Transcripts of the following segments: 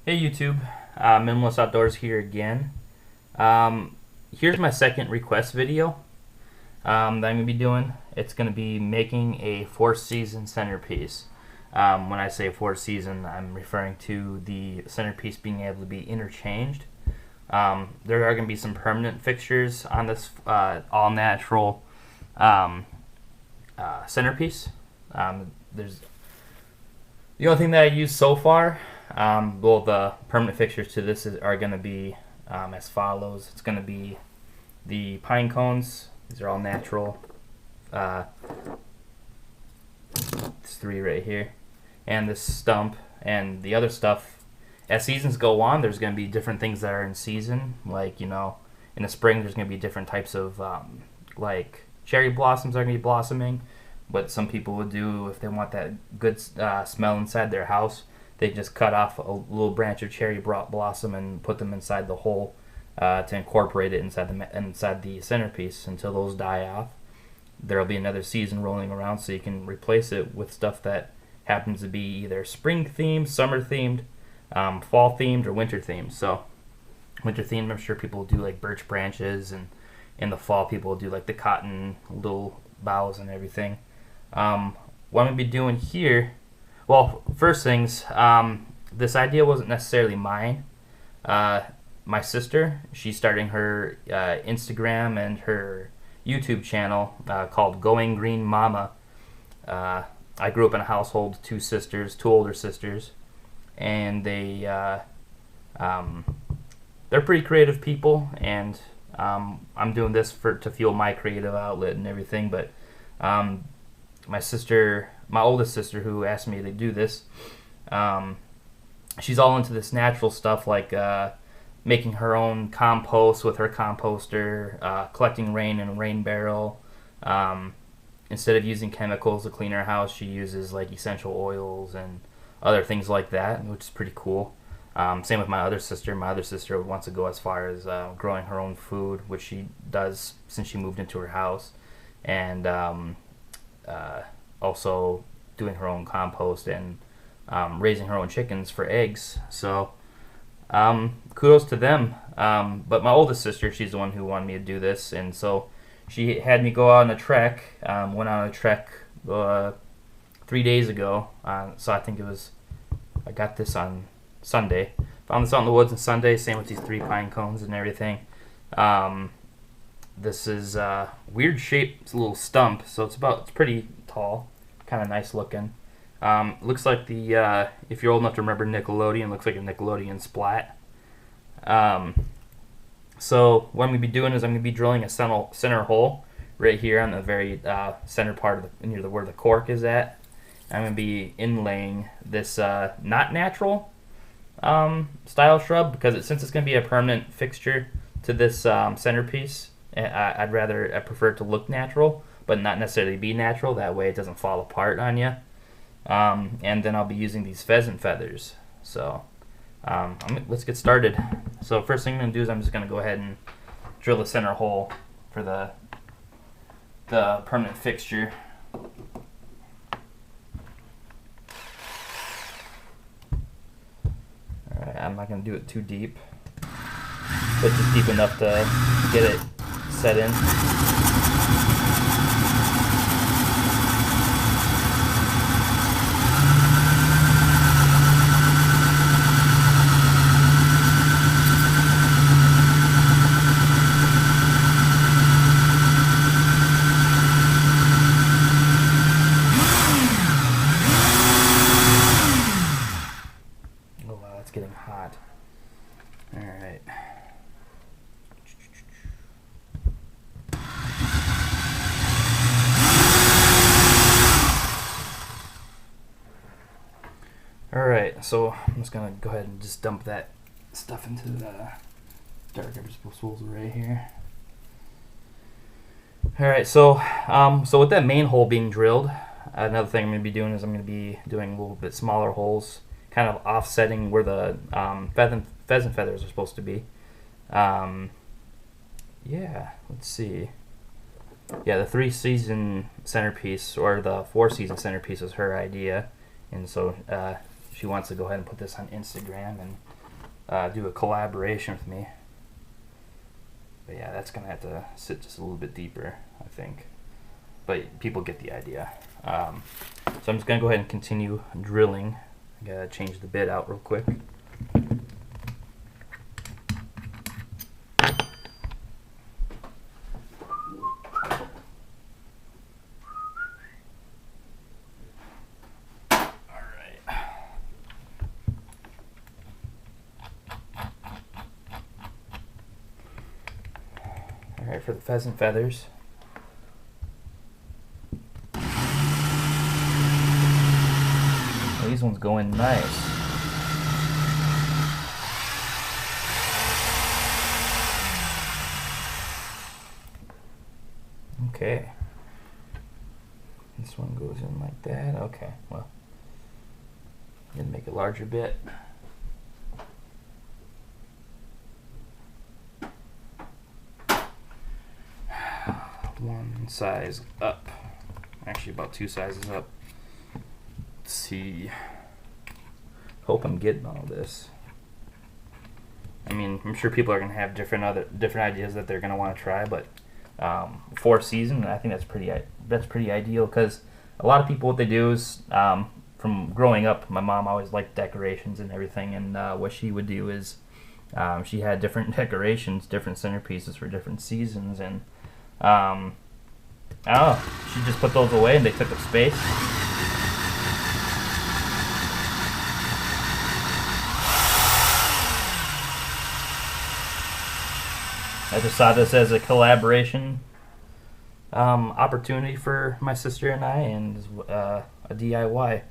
Hey YouTube, Minimalist Outdoors here again. Here's my second request video that I'm going to be doing. It's going to be making a 4-season centerpiece. When I say 4-season, I'm referring to the centerpiece being able to be interchanged. There are going to be some permanent fixtures on this all-natural centerpiece. There's the only thing that I used so far. Well, the permanent fixtures to this are going to be as follows. It's going to be the pine cones. These are all natural. There's 3 right here. And this stump and the other stuff. As seasons go on, there's going to be different things that are in season. Like, in the spring, there's going to be different types of, like, cherry blossoms are going to be blossoming. What some people would do if they want that good smell inside their house, they just cut off a little branch of cherry blossom and put them inside the hole to incorporate it inside the centerpiece until those die off. There'll be another season rolling around, so you can replace it with stuff that happens to be either spring themed, summer themed, fall themed, or winter themed. So winter themed, I'm sure people will do like birch branches, and in the fall people will do like the cotton little boughs and everything. What I'm going to be doing here, well, first things, this idea wasn't necessarily mine. My sister, she's starting her Instagram and her YouTube channel called Going Green Momma. I grew up in a household, 2 older sisters, and they're pretty creative people, and I'm doing this to fuel my creative outlet and everything, but my oldest sister, who asked me to do this, she's all into this natural stuff, like making her own compost with her composter, collecting rain in a rain barrel. Instead of using chemicals to clean her house, she uses like essential oils and other things like that, which is pretty cool. Same with my other sister. My other sister wants to go as far as growing her own food, which she does since she moved into her house, and also doing her own compost and raising her own chickens for eggs. So kudos to them. But my oldest sister, she's the one who wanted me to do this, and so she had me go out on a trek. Went on a trek 3 days ago. So I got this on Sunday. Found this out in the woods on Sunday. Same with these 3 pine cones and everything. This is weird shape. It's a little stump, so it's pretty tall, kind of nice looking. Looks like if you're old enough to remember Nickelodeon, looks like a Nickelodeon splat. So what I'm going to be doing is I'm going to be drilling a center hole right here on the very center part near where the cork is at. I'm going to be inlaying this not natural style shrub, because since it's going to be a permanent fixture to this centerpiece, I prefer it to look natural, but not necessarily be natural. That way it doesn't fall apart on you. And then I'll be using these pheasant feathers. So let's get started. So first thing I'm going to do is I'm just going to go ahead and drill the center hole for the permanent fixture. Alright, I'm not going to do it too deep, but just deep enough to get it set in. Getting hot. All right. All right, so I'm just gonna go ahead and just dump that stuff into the dark disposal right here. All right, so with that main hole being drilled, another thing I'm gonna be doing is I'm gonna be doing a little bit smaller holes, kind of offsetting where the pheasant feathers are supposed to be. Yeah, let's see. Yeah, the 3-season centerpiece, or the 4-season centerpiece, was her idea, and so she wants to go ahead and put this on Instagram and do a collaboration with me. But yeah, that's gonna have to sit just a little bit deeper, I think. But people get the idea. So I'm just gonna go ahead and continue drilling. I gotta change the bit out real quick. Alright, for the pheasant feathers. These ones go in nice. Okay. This one goes in like that. Okay, well, I'm gonna make a larger bit. One size up. Actually, about 2 sizes up. Let's see. Hope I'm getting all this. I mean, I'm sure people are gonna have different ideas that they're gonna want to try, but for a season, I think that's pretty ideal, because a lot of people, what they do is, from growing up, my mom always liked decorations and everything, and what she would do is she had different decorations, different centerpieces for different seasons, and she just put those away and they took up space. I just saw this as a collaboration opportunity for my sister and I, and a DIY.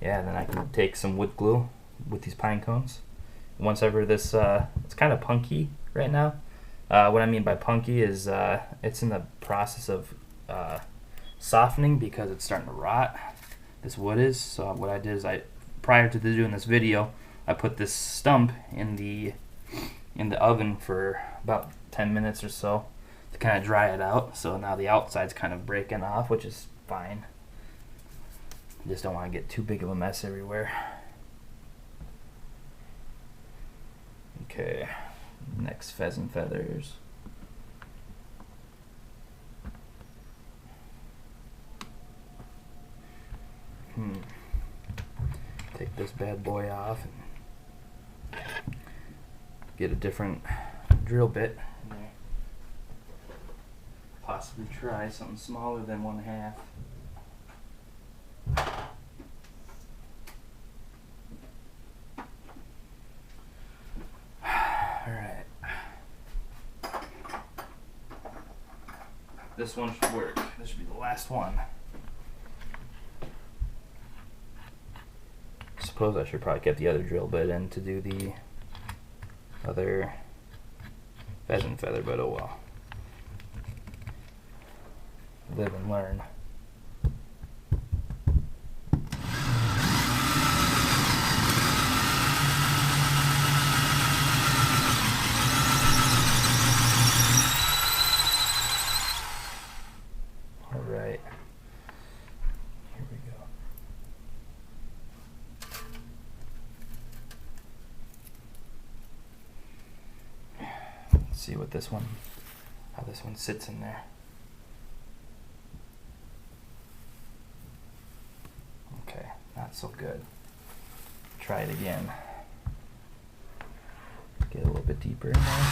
Yeah, then I can take some wood glue with these pine cones. Once ever this, it's kind of punky right now. What I mean by punky is it's in the process of softening because it's starting to rot. This wood is. So what I did is, prior to doing this video, I put this stump in the oven for about 10 minutes or so to kind of dry it out. So now the outside's kind of breaking off, which is fine. I just don't want to get too big of a mess everywhere. Okay, next pheasant feathers. Take this bad boy off and get a different drill bit in there. Possibly try something smaller than 1/2. Alright. This one should work. This should be the last one. Suppose I should probably get the other drill bit in to do the other pheasant feather, but oh well. Live and learn. Alright. Here we go. Let's see what this one, how this one sits in there. Okay, not so good. Try it again. Get a little bit deeper in there.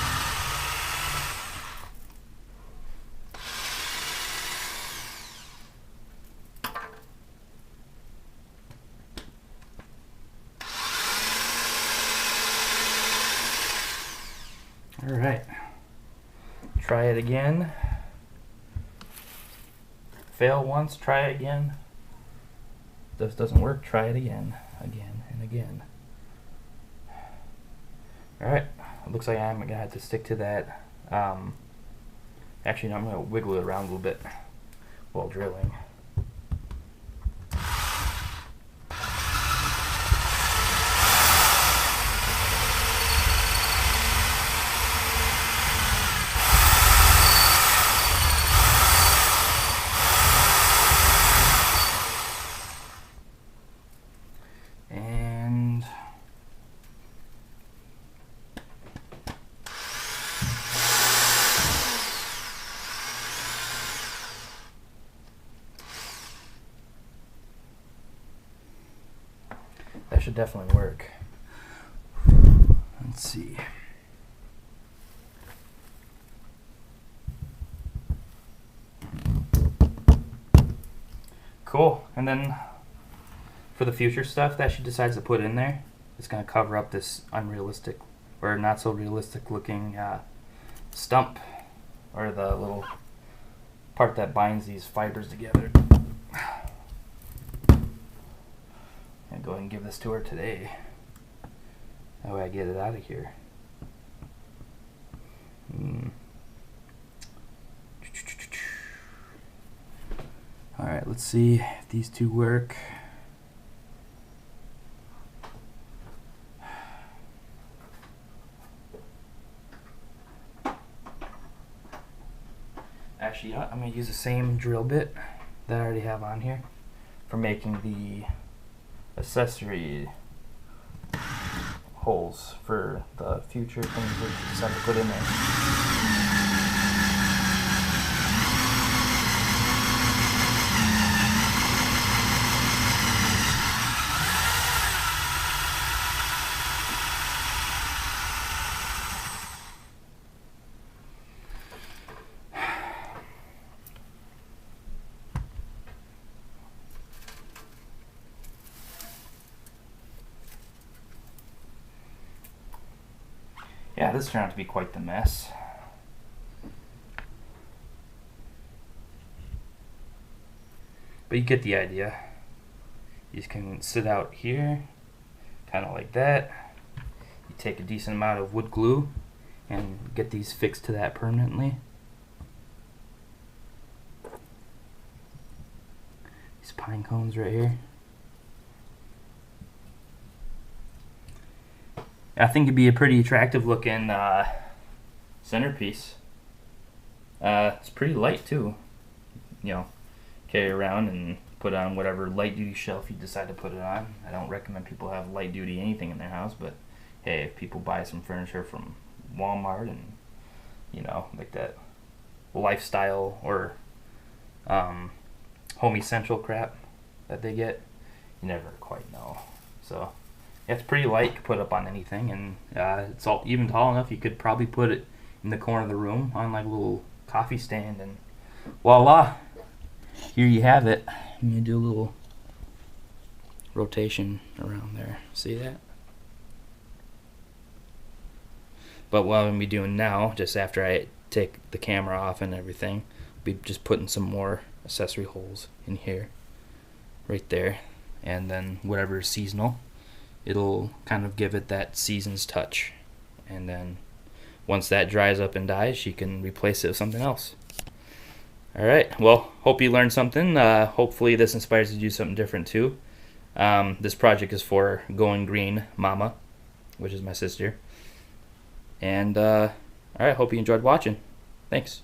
All right, try it again. Fail once, try it again. This doesn't work, try it again, again and again. All right, it looks like I'm gonna have to stick to that. Actually, no, I'm gonna wiggle it around a little bit while drilling. that should definitely work. Let's see. Cool. And then for the future stuff that she decides to put in there, it's going to cover up this unrealistic or not so realistic looking stump, or the little part that binds these fibers together. I'm going to go ahead and give this to her today. That way I get it out of here. Alright, let's see if these two work. Actually, you know what? I'm going to use the same drill bit that I already have on here for making the accessory holes for the future things that you decide to put in there. Yeah, this turned out to be quite the mess. But you get the idea. You just can sit out here, kind of like that. You take a decent amount of wood glue and get these fixed to that permanently. These pine cones right here. I think it'd be a pretty attractive looking centerpiece. It's pretty light too. You know, carry around and put on whatever light duty shelf you decide to put it on. I don't recommend people have light duty anything in their house, but hey, if people buy some furniture from Walmart and, you know, like that lifestyle or home essential crap that they get, you never quite know. So it's pretty light, you can put up on anything, and it's all even tall enough you could probably put it in the corner of the room on like a little coffee stand, and voila, here you have it. I'm gonna do a little rotation around there. See that? But what I'm gonna be doing now, just after I take the camera off and everything, I'll be just putting some more accessory holes in here, right there, and then whatever is seasonal, it'll kind of give it that season's touch. And then once that dries up and dies, you can replace it with something else. Alright, well, hope you learned something. Hopefully this inspires you to do something different too. This project is for Going Green Momma, which is my sister. And alright, hope you enjoyed watching. Thanks.